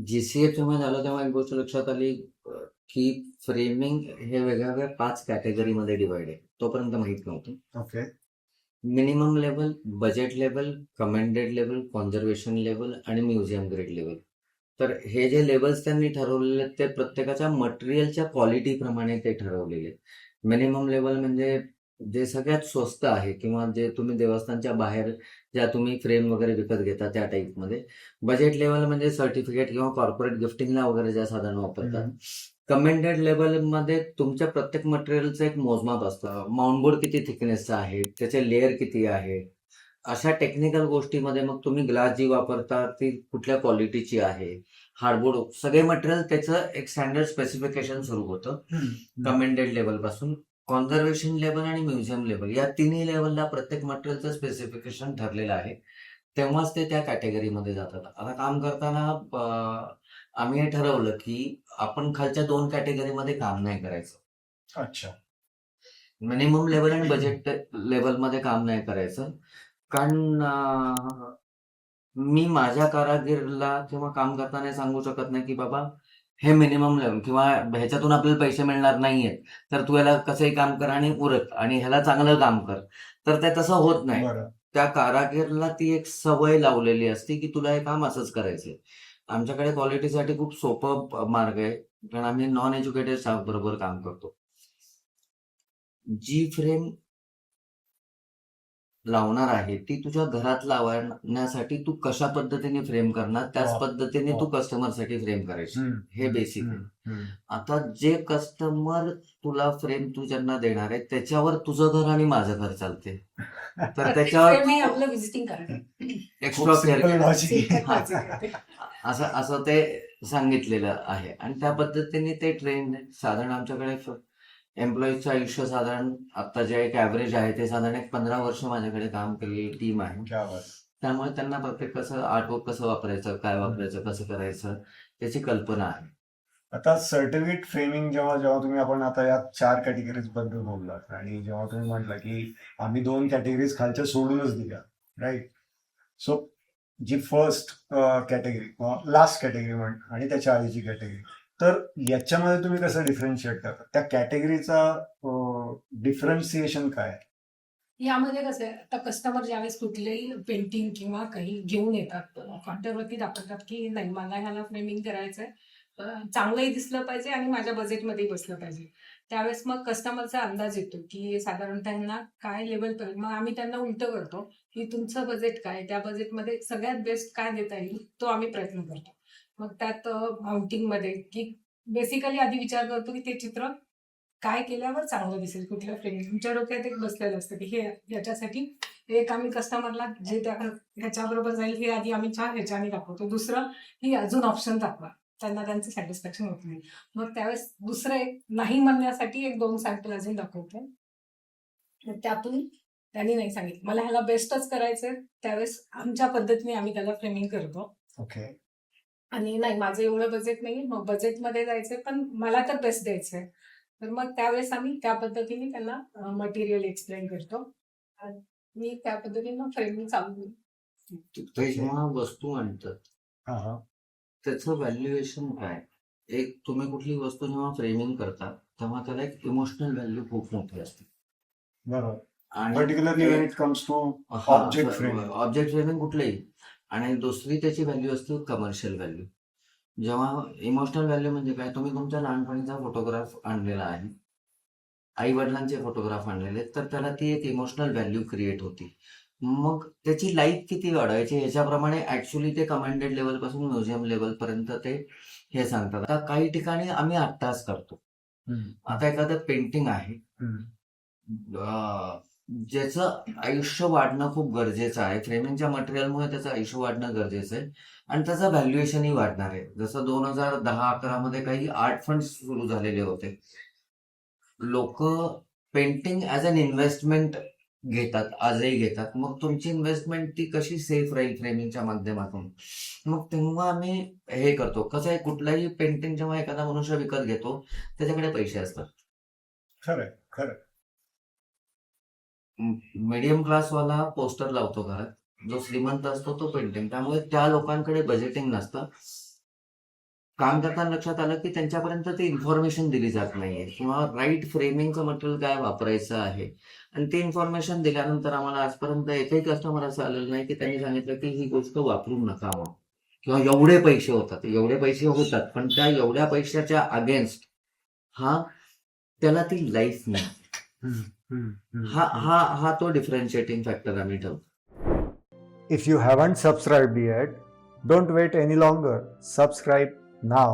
GCA जेव्हा झालं तेव्हा एक गोष्ट लक्षात आली की फ्रेमिंग हे वेगवेगळ्या 5 कॅटेगरीमध्ये डिवाइड आहे. तोपर्यंत माहीत नव्हतं. Okay. Minimum level, budget level, commended level, conservation level आणि म्युझियम ग्रेड लेवल. तर हे जे लेवल्स त्यांनी ठरवलेले आहेत ते प्रत्येकाच्या मटेरियलच्या क्वालिटीप्रमाणे ते ठरवलेले आहेत. मिनिमम लेवल म्हणजे जे सगळ्यात स्वस्त आहे किंवा जे तुम्ही देवस्थानच्या बाहेर ज्या तुम्ही फ्रेम वगैरे विकत घेता त्या टाईपमध्ये. बजेट लेवल म्हणजे सर्टिफिकेट किंवा कॉर्पोरेट गिफ्टिंगला वगैरे ज्या साधनं वापरतात. कमेंडेड लेवलमध्ये तुमच्या प्रत्येक मटेरियलचं एक मोजमाप असतं. माउंटबोर्ड किती थिकनेसचा आहे, त्याचे लेयर किती आहे. अशा टेक्निकल गोष्टीमध्ये मग तुम्ही ग्लास जी वापरता ती कुठल्या क्वालिटीची आहे. हार्डबोर्ड सगळे मटेरियल त्याचं एक स्टँडर्ड स्पेसिफिकेशन सुरू होतं. कमेंडेड लेवलपासून. कॉन्झर्वेशन लेवल आणि म्युझियम लेवल या तिन्ही लेवलला प्रत्येक मटेरियलचं स्पेसिफिकेशन ठरलेलं आहे. तेव्हाच ते त्या कॅटेगरीमध्ये जातात. आता काम करताना आम्ही हे ठरवलं की आपण खालच्या 2 कॅटेगरीमध्ये काम नाही करायचं. अच्छा. मिनिमम लेवल आणि बजेट लेवलमध्ये काम नाही करायचं. कारण मी माझ्या कारागीरला किंवा काम करताना सांगू शकत नाही की बाबा हे मिनिमम लेवल किंवा ह्याच्यातून आपल्याला पैसे मिळणार नाहीयेत, तर तू याला कसंही काम कर आणि उरक आणि ह्याला चांगलं काम कर. तर ते तसं होत नाही. बरं. त्या कारागीरला ती एक सवय लावलेली असते की तुला हे काम असंच करायचंय. आमच्याकडे क्वालिटीसाठी खूप सोपं मार्ग आहे. कारण आम्ही नॉन एज्युकेटेड स्टाफ बरोबर काम करतो. जी फ्रेम लावणार आहे ती तुझ्या घरात लावण्यासाठी तू कशा पद्धतीने फ्रेम करणार त्याच पद्धतीने तू कस्टमरसाठी फ्रेम करायची. हे बेसिक आहे. आता जे कस्टमर तुला फ्रेम तू ज्यांना देणार आहे त्याच्यावर तुझं घर आणि माझं घर चालते. तर त्याच्यावर मी आपलं व्हिजिटिंग करते. एक्स्ट्रा केअर असं ते सांगितलेलं आहे आणि त्या पद्धतीने ते ट्रेंड साधारण आमच्याकडे एम्प्लॉईजचं आयुष्य साधारण आता जे एक ॲव्हरेज आहे ते साधारण एक 15 वर्ष माझ्याकडे काम केलेली टीम आहे. त्यामुळे त्यांना प्रत्येक कसं आर्टवर्क कसं वापरायचं, काय वापरायचं, कसं करायचं त्याची कल्पना आहे. आता सर्टिफिकेट फ्रेमिंग जेव्हा जेव्हा तुम्ही आपण आता या 4 कॅटेगरीज बद्दल बोललात आणि जेव्हा तुम्ही म्हटलं की आम्ही 2 कॅटेगरीज खालच्या सोडूनच दिल्या, राईट? सो जी फर्स्ट कॅटेगरी किंवा लास्ट कॅटेगरी म्हण आणि त्याच्या आधीची कॅटेगरी, तर याच्यामध्ये तुम्ही कसं डिफरन्शिएट करता? त्या कॅटेगरीचा डिफरन्सिएशन काय? यामध्ये कसं आहे, आता कस्टमर ज्यावेळेस कुठलेही पेंटिंग किंवा काही घेऊन येतात काउंटरवरती दाखवतात की नाही मला ह्याला फ्रेमिंग करायचंय, चांगलंही दिसलं पाहिजे आणि माझ्या बजेटमध्येही बसलं पाहिजे. त्यावेळेस मग कस्टमरचा अंदाज येतो की साधारण त्यांना काय लेवल पाहिजे. मग आम्ही त्यांना उलटं करतो की तुमचं बजेट काय, त्या बजेटमध्ये सगळ्यात बेस्ट काय देता येईल तो आम्ही प्रयत्न करतो. मग त्यात माउंटिंगमध्ये की बेसिकली आधी विचार करतो की ते चित्र काय केल्यावर चांगलं दिसेल, कुठल्या फ्रेमिंग तुमच्या डोक्यात एक बसलेलं असतं की हे याच्यासाठी एक आम्ही कस्टमरला जे त्या ह्याच्याबरोबर जाईल हे आधी आम्ही छान ह्याच्याने दाखवतो. दुसरं ही अजून ऑप्शन दाखवा, त्यांना त्यांचं सॅटिस्फॅक्शन होत नाही. मग त्यावेळेस दुसरं एक नाही म्हणण्यासाठी 1-2 सॅम्पल अजून दाखवतो. त्यातून त्यांनी नाही सांगितलं मला ह्याला बेस्टच करायचंय, त्यावेळेस आमच्या पद्धतीने आम्ही त्याला फ्रेमिंग करतो. ओके. आणि नाही माझं एवढं बजेट नाही, मग बजेटमध्ये जायचंय पण मला तर बेस्ट द्यायचंय. तर मग त्यावेळेस आम्ही त्या पद्धतीने त्यांना मटेरियल एक्सप्लेन करतो आणि त्या पद्धतीने फ्रेमिंग चालू. ते जेव्हा वस्तू आणतात त्याचं व्हॅल्युएशन काय? एक तुम्ही कुठली वस्तू जेव्हा फ्रेमिंग करता तेव्हा त्याला एक इमोशनल व्हॅल्यू खूप मोठी असते. बरोबर. आणि particularly when it comes to object framing. Object framing कुठलंही. आणि दुसरी त्याची व्हॅल्यू असते कमर्शियल व्हॅल्यू. जेव्हा इमोशनल व्हॅल्यू म्हणजे काय, तुम्ही तुमच्या लहानपणीचा फोटोग्राफ आणलेला आहे, आई वडिलांचे फोटोग्राफ आणलेले, तर त्याला ती एक इमोशनल व्हॅल्यू क्रिएट होती. मग त्याची लाईफ किती वाढवायची ह्याच्याप्रमाणे ऍक्च्युली ते कमांडेड लेवल पासून म्युझियम लेवल पर्यंत ते हे सांगतात. आता काही ठिकाणी आम्ही आत्ताच करतो. आता एखादं पेंटिंग आहे ज्याचं आयुष्य वाढणं खूप गरजेचं आहे. फ्रेमिंगच्या मटेरियलमुळे त्याचं आयुष्य वाढणं गरजेचं आहे आणि त्याचं व्हॅल्युएशनही वाढणार आहे. जसं 2010-11 मध्ये काही आर्ट फंड सुरू झालेले होते. लोक पेंटिंग ऍज अन इन्व्हेस्टमेंट घेतात, आजही घेतात. मग तुमची इन्व्हेस्टमेंट ती कशी सेफ राहील फ्रेमिंगच्या माध्यमातून. मग तेव्हा आम्ही हे करतो. कसं आहे, कुठलाही पेंटिंग जेव्हा एखादा मनुष्य विकत घेतो त्याच्याकडे पैसे असतात. खरंय खरं. मिडियम क्लासवाला पोस्टर लावतो घरात, जो श्रीमंत असतो तो पेंटिंग. त्यामुळे त्या लोकांकडे बजेटिंग नसतं. काम करताना लक्षात आलं की त्यांच्यापर्यंत ती इन्फॉर्मेशन दिली जात नाहीये किंवा राईट फ्रेमिंगचं मटेरियल काय वापरायचं आहे. आणि ती इन्फॉर्मेशन दिल्यानंतर आम्हाला आजपर्यंत एकही कस्टमर असं आलेलं नाही की त्यांनी सांगितलं की ही गोष्ट वापरू नका म्हणून, किंवा एवढे पैसे होतात. एवढे पैसे होतात, पण त्या एवढ्या पैशाच्या अगेन्स्ट त्याला ती लाईफ नाही. हा तो डिफरन्शिएटिंग फॅक्टर आम्ही ठेवतो. If you haven't subscribed yet, don't wait any longer. Subscribe now.